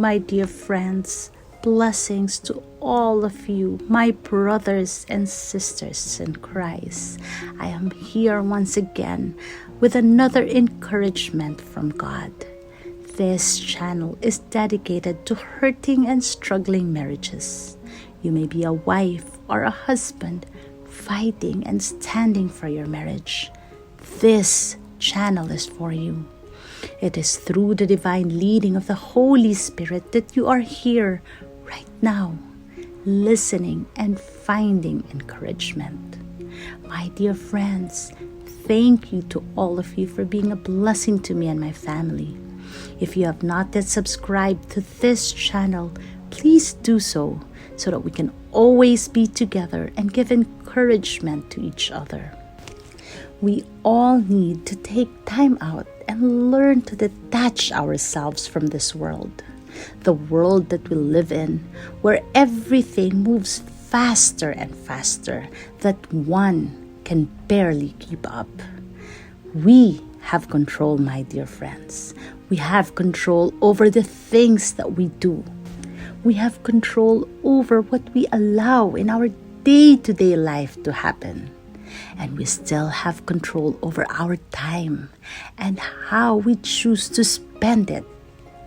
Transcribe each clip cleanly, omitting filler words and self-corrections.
my dear friends. Blessings to all of you, my brothers and sisters in Christ. I am here once again with another encouragement from God. This channel is dedicated to hurting and struggling marriages. You may be a wife or a husband fighting and standing for your marriage. This channel is for you. It is through the divine leading of the Holy Spirit that you are here right now, listening and finding encouragement. My dear friends, thank you to all of you for being a blessing to me and my family. If you have not yet subscribed to this channel, please do so that we can always be together and give encouragement to each other. We all need to take time out and learn to detach ourselves from this world. The world that we live in, where everything moves faster and faster, that one can barely keep up. We have control, my dear friends. We have control over the things that we do. We have control over what we allow in our day-to-day life to happen. And we still have control over our time and how we choose to spend it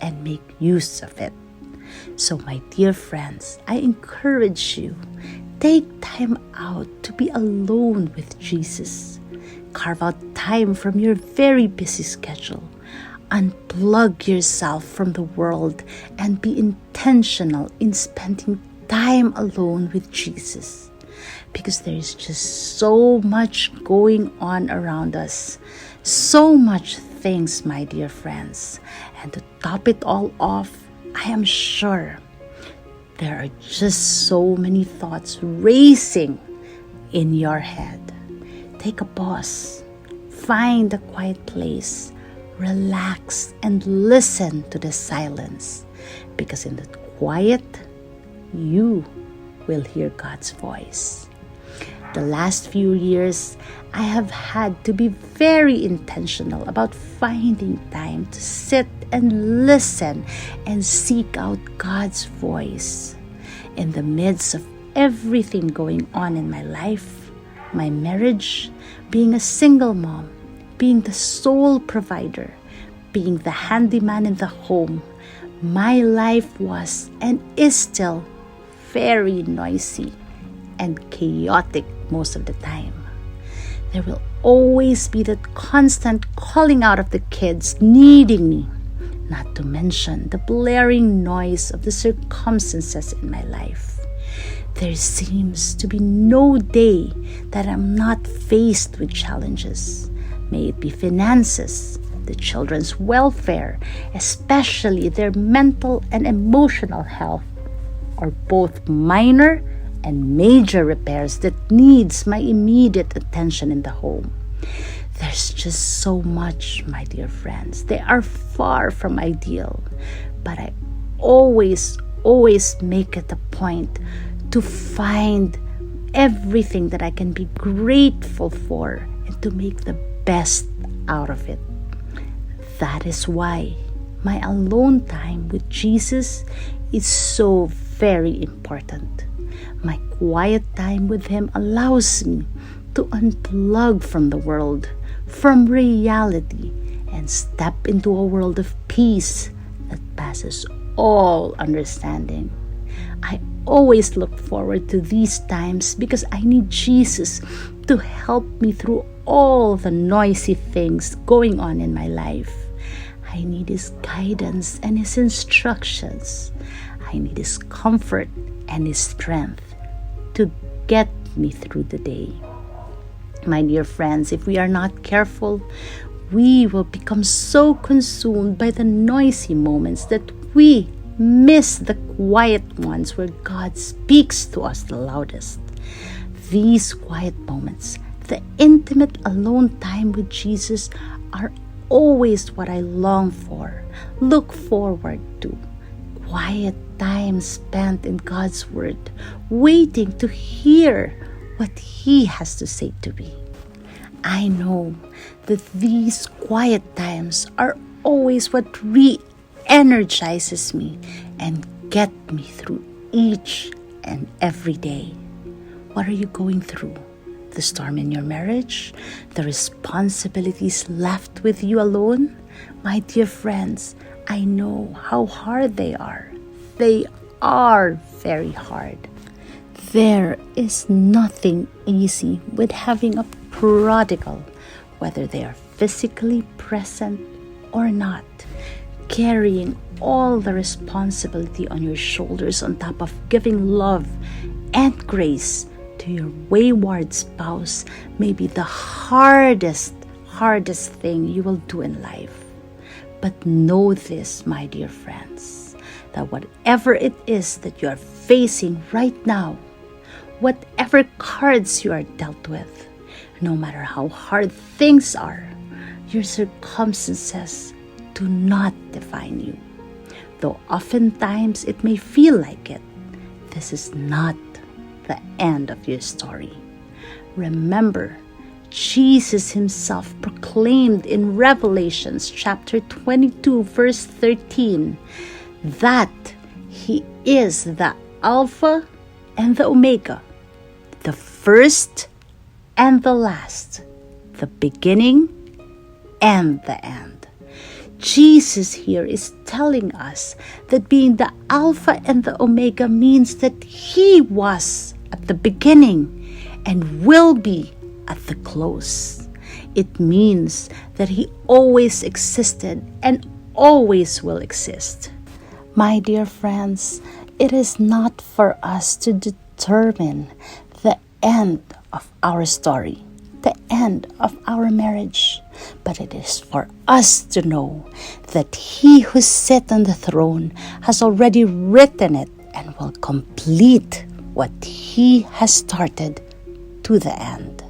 and make use of it. So, my dear friends, I encourage you, take time out to be alone with Jesus. Carve out time from your very busy schedule. Unplug yourself from the world and be intentional in spending time alone with Jesus. Because there is just so much going on around us. So much things, my dear friends. And to top it all off, I am sure there are just so many thoughts racing in your head. Take a pause. Find a quiet place. Relax and listen to the silence. Because in that quiet, you will hear God's voice. The last few years, I have had to be very intentional about finding time to sit and listen and seek out God's voice. In the midst of everything going on in my life, my marriage, being a single mom, being the sole provider, being the handyman in the home, my life was and is still very noisy and chaotic most of the time. There will always be that constant calling out of the kids needing me, not to mention the blaring noise of the circumstances in my life. There seems to be no day that I'm not faced with challenges. May it be finances, the children's welfare, especially their mental and emotional health, or both minor and major repairs that needs my immediate attention in the home. There's just so much, my dear friends. They are far from ideal, but I always make it a point to find everything that I can be grateful for and to make the best out of it. That is why my alone time with Jesus is so very important. My quiet time with Him allows me to unplug from the world, from reality, and step into a world of peace that passes all understanding. I always look forward to these times because I need Jesus to help me through all the noisy things going on in my life. I need His guidance and His instructions. I need His comfort and His strength to get me through the day. My dear friends, if we are not careful, we will become so consumed by the noisy moments that we miss the quiet ones where God speaks to us the loudest. These quiet moments, the intimate alone time with Jesus, are always what I long for, look forward to. Quiet time spent in God's Word, waiting to hear what He has to say to me. I know that these quiet times are always what energizes me and get me through each and every day. What are you going through? The storm in your marriage? The responsibilities left with you alone? My dear friends, I know how hard they are. They are very hard. There is nothing easy with having a prodigal, whether they are physically present or not, carrying all the responsibility on your shoulders on top of giving love and grace to your wayward spouse may be the hardest thing you will do in life. But know this, my dear friends, that whatever it is that you are facing right now, whatever cards you are dealt with, no matter how hard things are, your circumstances do not define you. Though oftentimes it may feel like it, this is not the end of your story. Remember, Jesus himself proclaimed in Revelations chapter 22 verse 13 that he is the Alpha and the Omega, the first and the last, the beginning and the end. Jesus here is telling us that being the Alpha and the Omega means that he was at the beginning and will be at the close. It means that he always existed and always will exist. My dear friends, it is not for us to determine the end of our story, the end of our marriage, but it is for us to know that he who sits on the throne has already written it and will complete what he has started to the end.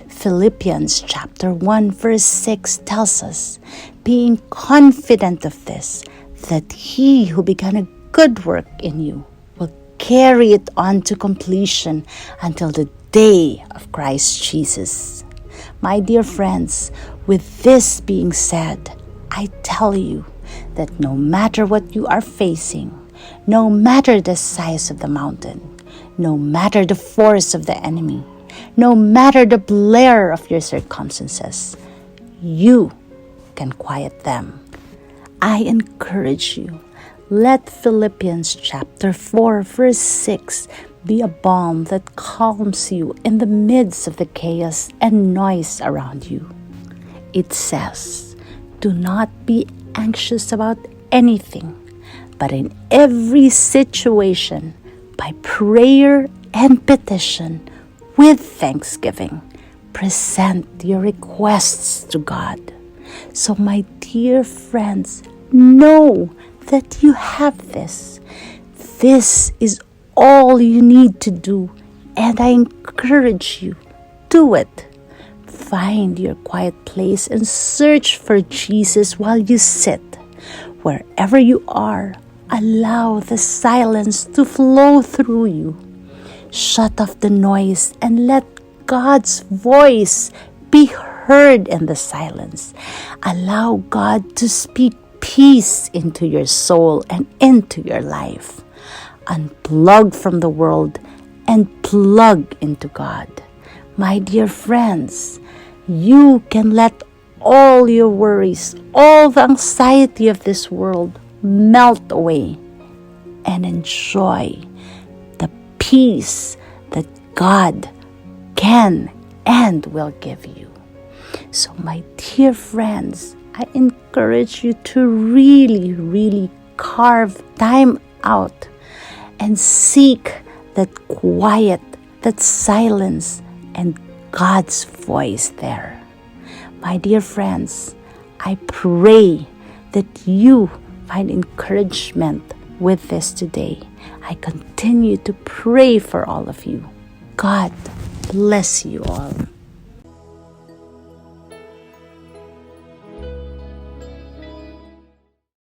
Philippians chapter 1 verse 6 tells us, being confident of this, that he who began a good work in you will carry it on to completion until the day of Christ Jesus. My dear friends, with this being said, I tell you that no matter what you are facing, no matter the size of the mountain, no matter the force of the enemy, no matter the blare of your circumstances, you can quiet them. I encourage you, let Philippians chapter 4 verse 6 be a balm that calms you in the midst of the chaos and noise around you. It says, do not be anxious about anything, but in every situation, by prayer and petition, with thanksgiving, present your requests to God. So my dear friends, know that you have this. This is all you need to do, and I encourage you, do it. Find your quiet place and search for Jesus while you sit. Wherever you are, allow the silence to flow through you. Shut off the noise and let God's voice be heard in the silence. Allow God to speak peace into your soul and into your life. Unplug from the world and plug into God. My dear friends, you can let all your worries, all the anxiety of this world melt away and enjoy the peace that God can and will give you. So my dear friends, I encourage you to really carve time out and seek that quiet, that silence, and God's voice there. My dear friends, I pray that you find encouragement with this today. I continue to pray for all of you. God bless you all.